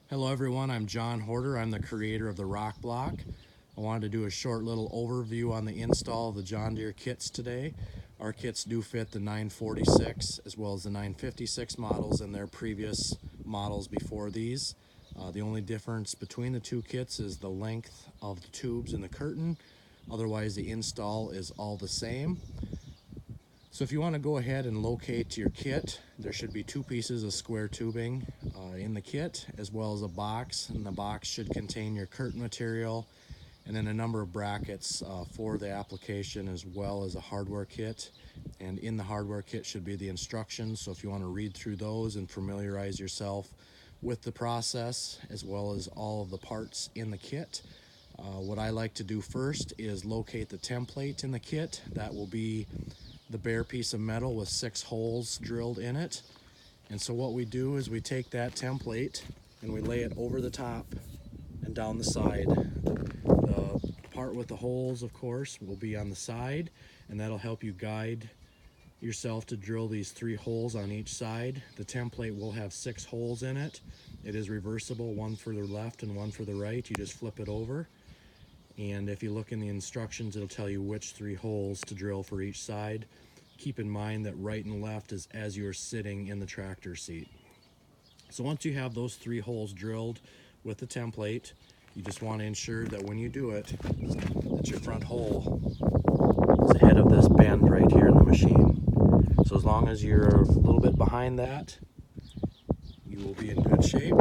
Hello everyone, I'm John Horter. I'm the creator of the Rock Block. I wanted to do a short little overview on the install of the John Deere kits today. Our kits do fit the 946 as well as the 956 models and their previous models before these. The only difference between the two kits is the length of the tubes in the curtain. Otherwise, the install is all the same. So if you want to go ahead and locate your kit, there should be two pieces of square tubing in the kit, as well as a box, and the box should contain your curtain material and then a number of brackets for the application, as well as a hardware kit. And in the hardware kit should be the instructions, so if you want to read through those and familiarize yourself with the process as well as all of the parts in the kit. What I like to do first is locate the template in the kit. That will be the bare piece of metal with 6 holes drilled in it. And so what we do is we take that template and we lay it over the top and down the side. The part with the holes, of course, will be on the side, and that'll help you guide yourself to drill these 3 holes on each side. The template will have 6 holes in it. It is reversible, one for the left and one for the right. You just flip it over. And if you look in the instructions, it'll tell you which 3 holes to drill for each side. Keep in mind that right and left is as you're sitting in the tractor seat. So once you have those 3 holes drilled with the template, you just want to ensure that when you do it, that your front hole is ahead of this bend right here in the machine. So as long as you're a little bit behind that, you will be in good shape.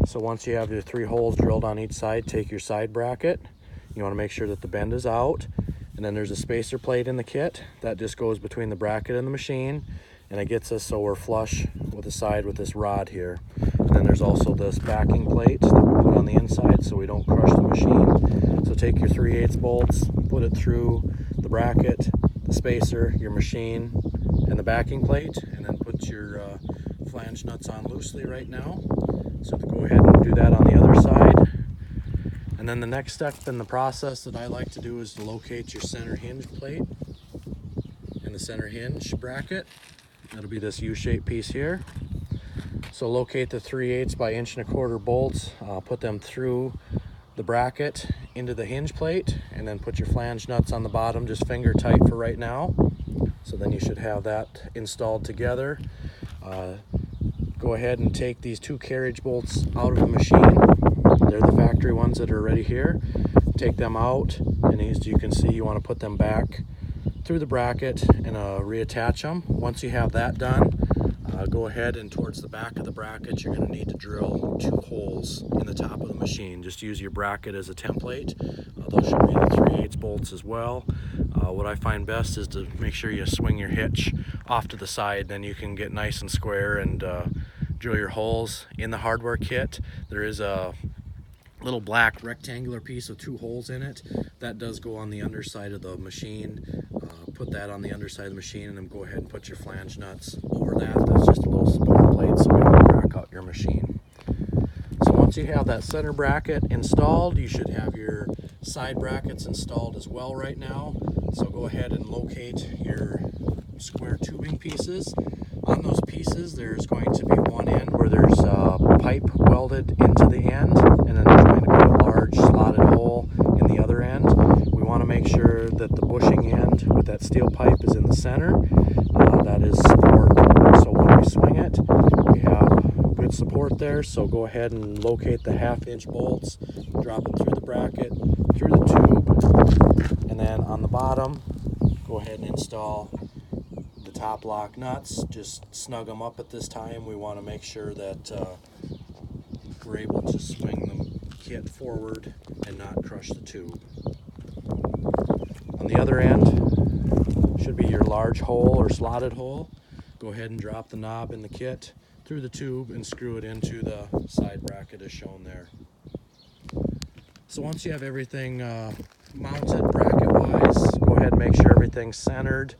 So once you have your 3 holes drilled on each side, take your side bracket. You want to make sure that the bend is out. And then there's a spacer plate in the kit that just goes between the bracket and the machine, and it gets us so we're flush with the side with this rod here. And then there's also this backing plate that we put on the inside so we don't crush the machine. So take your 3/8 bolts, put it through the bracket, the spacer, your machine, and the backing plate, and then put your flange nuts on loosely right now. So to go ahead and do that on the other side. And then the next step in the process that I like to do is to locate your center hinge plate and the center hinge bracket. That'll be this U-shaped piece here. So locate the 3/8 by 1¼ inch bolts, put them through the bracket into the hinge plate, and then put your flange nuts on the bottom, just finger tight for right now. So then you should have that installed together. Go ahead and take these 2 carriage bolts out of the machine. They're the factory ones that are already here. Take them out, and as you can see, you want to put them back through the bracket and reattach them. Once you have that done, go ahead and towards the back of the bracket, you're going to need to drill 2 holes in the top of the machine. Just use your bracket as a template. Those should be the 3/8 bolts as well. What I find best is to make sure you swing your hitch off to the side, then you can get nice and square and drill your holes. In the hardware kit, there is a little black rectangular piece with 2 holes in it. That does go on the underside of the machine. Put that on the underside of the machine, and then go ahead and put your flange nuts over that. That's just a little support plate so you don't crack out your machine. So once you have that center bracket installed, you should have your side brackets installed as well right now. So go ahead and locate your square tubing pieces. On those pieces, there's going to be one end where there's a pipe welded into the end, and then there's going to be a large slotted hole in the other end. We want to make sure that the bushing end with that steel pipe is in the center. That is support. So when we swing it, we have good support there. So go ahead and locate the 1/2 inch bolts, drop it through the bracket, through the tube, and then on the bottom, go ahead and install the top lock nuts. Just snug them up at this time. We want to make sure that we're able to swing the kit forward and not crush the tube. On the other end should be your large hole or slotted hole. Go ahead and drop the knob in the kit through the tube and screw it into the side bracket as shown there. So once you have everything mounted bracket-wise, go ahead and make sure everything's centered.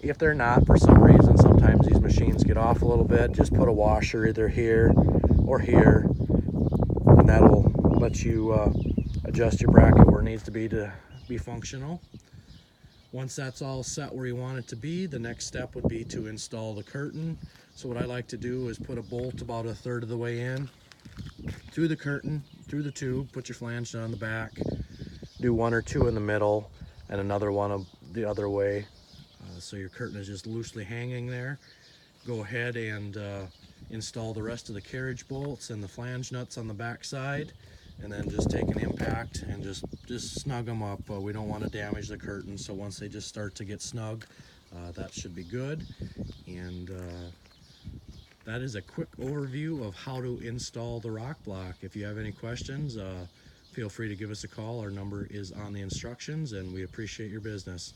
If they're not, for some reason, sometimes these machines get off a little bit, just put a washer either here or here, and that'll let you adjust your bracket where it needs to be functional. Once that's all set where you want it to be, the next step would be to install the curtain. So what I like to do is put a bolt about 1/3 of the way in, through the curtain, through the tube, put your flange nut on the back, do 1 or 2 in the middle and another one the other way, so your curtain is just loosely hanging there. Go ahead and install the rest of the carriage bolts and the flange nuts on the back side, and then just take an impact and just snug them up. We don't want to damage the curtain, so once they just start to get snug, that should be good. And that is a quick overview of how to install the rock block. If you have any questions, feel free to give us a call. Our number is on the instructions, and we appreciate your business.